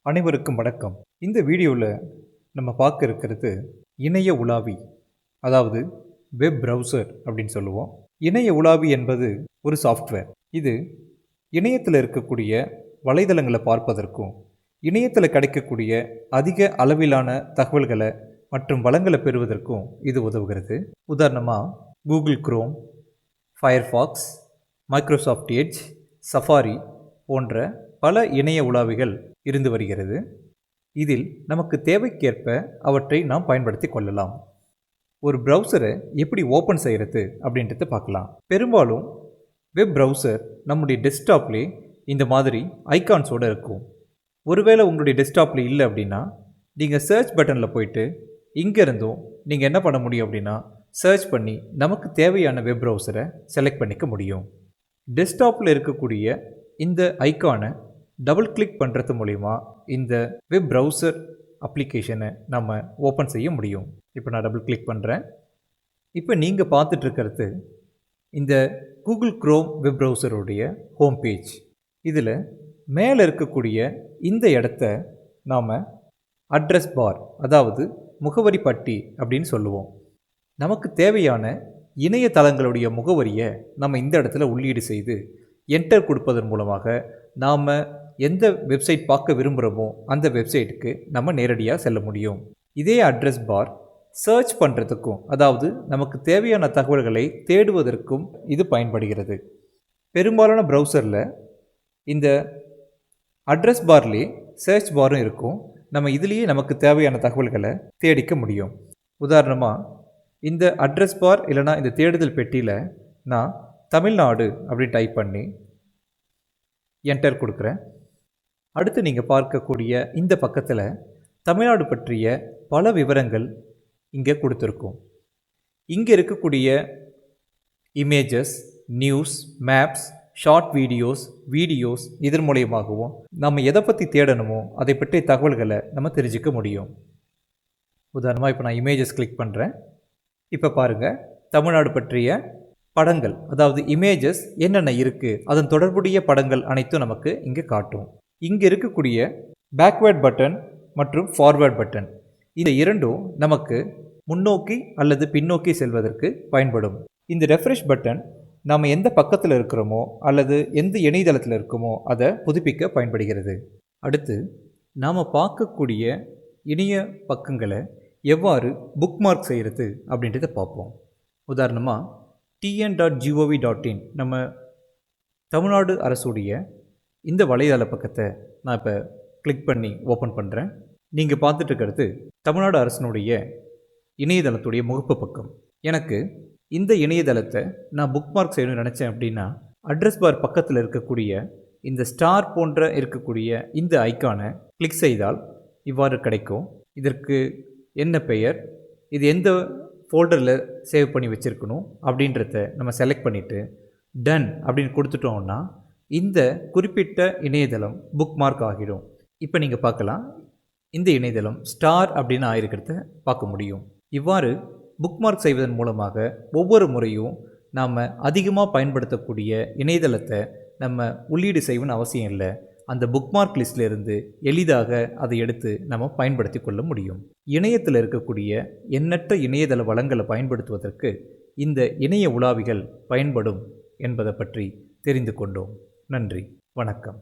அனைவருக்கும் வணக்கம். இந்த வீடியோவில் நம்ம பார்க்க இருக்கிறது இணைய உலாவி, அதாவது வெப் ப்ரௌசர் அப்படின்னு சொல்லுவோம். இணைய உலாவி என்பது ஒரு சாஃப்ட்வேர். இது இணையத்தில் இருக்கக்கூடிய வலைதளங்களை பார்ப்பதற்கும் இணையத்தில் கிடைக்கக்கூடிய அதிக அளவிலான தகவல்களை மற்றும் வளங்களை பெறுவதற்கும் இது உதவுகிறது. உதாரணமாக Google chrome, Firefox, Microsoft edge, safari போன்ற பல இணைய உலாவிகள் இருந்து வருகிறது. இதில் நமக்கு தேவைக்கேற்ப அவற்றை நாம் பயன்படுத்தி கொள்ளலாம். ஒரு ப்ரௌசரை எப்படி ஓப்பன் செய்கிறது அப்படின்றத பார்க்கலாம். பெரும்பாலும் வெப் ப்ரௌசர் நம்முடைய டெஸ்க்டாப்லேயே இந்த மாதிரி ஐகான்ஸோடு இருக்கும். ஒருவேளை உங்களுடைய டெஸ்க்டாப்பில் இல்லை அப்படின்னா நீங்கள் சர்ச் பட்டனில் போயிட்டு இங்கேருந்தும் நீங்கள் என்ன பண்ண முடியும் அப்படின்னா சர்ச் பண்ணி நமக்கு தேவையான வெப் ப்ரௌசரை செலக்ட் பண்ணிக்க முடியும். டெஸ்க்டாப்பில் இருக்கக்கூடிய இந்த ஐகானை டபுள் கிளிக் பண்ணுறது மூலிமா இந்த வெப் ப்ரௌசர் அப்ளிகேஷனை நம்ம ஓப்பன் செய்ய முடியும். இப்போ நான் டபுள் கிளிக் பண்ணுறேன். இப்போ நீங்கள் பார்த்துட்ருக்கிறது இந்த கூகுள் குரோம் வெப் ப்ரௌசருடைய ஹோம் பேஜ். இதில் மேலே இருக்கக்கூடிய இந்த இடத்த நாம் அட்ரஸ் பார், அதாவது முகவரி பட்டி அப்படின்னு சொல்லுவோம். நமக்கு தேவையான இணையதளங்களுடைய முகவரியை நம்ம இந்த இடத்துல உள்ளீடு செய்து என்டர் கொடுப்பதன் மூலமாக நாம் எந்த வெப்சைட் பார்க்க விரும்புகிறோமோ அந்த வெப்சைட்டுக்கு நம்ம நேரடியாக செல்ல முடியும். இதே அட்ரஸ் பார் சர்ச் பண்ணுறதுக்கும், அதாவது நமக்கு தேவையான தகவல்களை தேடுவதற்கும் இது பயன்படுகிறது. பெரும்பாலான ப்ரௌசரில் இந்த அட்ரஸ் பார்லேயே சர்ச் பாரும் இருக்கும். நம்ம இதுலேயே நமக்கு தேவையான தகவல்களை தேடிக்க முடியும். உதாரணமாக இந்த அட்ரஸ் பார் இல்லைனா இந்த தேடுதல் பெட்டியில் நான் தமிழ்நாடு அப்படின்னு டைப் பண்ணி என்டர் கொடுக்குறேன். அடுத்து நீங்கள் பார்க்கக்கூடிய இந்த பக்கத்தில் தமிழ்நாடு பற்றிய பல விவரங்கள் இங்கே கொடுத்துருக்கோம். இங்கே இருக்கக்கூடிய images, news, maps, short videos இதன் மூலியமாகவும் நம்ம எதை பற்றி தேடணுமோ அதை பற்றிய தகவல்களை நம்ம தெரிஞ்சுக்க முடியும். உதாரணமாக இப்போ நான் இமேஜஸ் கிளிக் பண்ணுறேன். இப்போ பாருங்கள், தமிழ்நாடு பற்றிய படங்கள், அதாவது இமேஜஸ் என்னென்ன இருக்குது, அதன் தொடர்புடைய படங்கள் அனைத்தும் நமக்கு இங்கே காட்டும். இங்கே இருக்கக்கூடிய பேக்வேர்ட் பட்டன் மற்றும் ஃபார்வேர்ட் பட்டன், இந்த இரண்டும் நமக்கு முன்னோக்கி அல்லது பின்னோக்கி செல்வதற்கு பயன்படும். இந்த ரெஃப்ரெஷ் பட்டன் நாம் எந்த பக்கத்தில் இருக்கிறோமோ அல்லது எந்த இணையதளத்தில் இருக்கோமோ அதை புதுப்பிக்க பயன்படுகிறது. அடுத்து நாம் பார்க்கக்கூடிய இணைய பக்கங்களை எவ்வாறு புக்மார்க் செய்கிறது அப்படின்றத பார்ப்போம். உதாரணமாக tn.gov.in நம்ம தமிழ்நாடு அரசுடைய இந்த வலைதள பக்கத்தை நான் இப்போ கிளிக் பண்ணி ஓப்பன் பண்ணுறேன். நீங்கள் பார்த்துட்டு இருக்கிறது தமிழ்நாடு அரசினுடைய இணையதளத்துடைய முகப்பு பக்கம். எனக்கு இந்த இணையதளத்தை நான் புக்மார்க் செய்யணும்னு நினச்சேன் அப்படின்னா அட்ரஸ் பார் பக்கத்தில் இருக்கக்கூடிய இந்த ஸ்டார் போன்ற இருக்கக்கூடிய இந்த ஐக்கானை கிளிக் செய்தால் இவ்வாறு கிடைக்கும். இதற்கு என்ன பெயர், இது எந்த ஃபோல்டரில் சேவ் பண்ணி வச்சுருக்கணும் அப்படின்றத நம்ம செலக்ட் பண்ணிவிட்டு டன் அப்படின்னு கொடுத்துட்டோம்னா இந்த குறிப்பிட்ட இணையதளம் புக்மார்க் ஆகிடும். இப்போ நீங்கள் பார்க்கலாம், இந்த இணையதளம் ஸ்டார் அப்படின்னு ஆயிருக்கிறத பார்க்க முடியும். இவ்வாறு புக்மார்க் செய்வதன் மூலமாக ஒவ்வொரு முறையும் நாம் அதிகமாக பயன்படுத்தக்கூடிய இணையதளத்தை நம்ம உள்ளீடு செய்யணும்னு அவசியம் இல்லை. அந்த புக்மார்க் லிஸ்ட்லேருந்து எளிதாக அதை எடுத்து நம்ம பயன்படுத்தி கொள்ள முடியும். இணையத்தில் இருக்கக்கூடிய எண்ணற்ற இணையதள வளங்களை பயன்படுத்துவதற்கு இந்த இணைய உலாவிகள் பயன்படும் என்பதை பற்றி தெரிந்து கொண்டோம். நன்றி, வணக்கம்.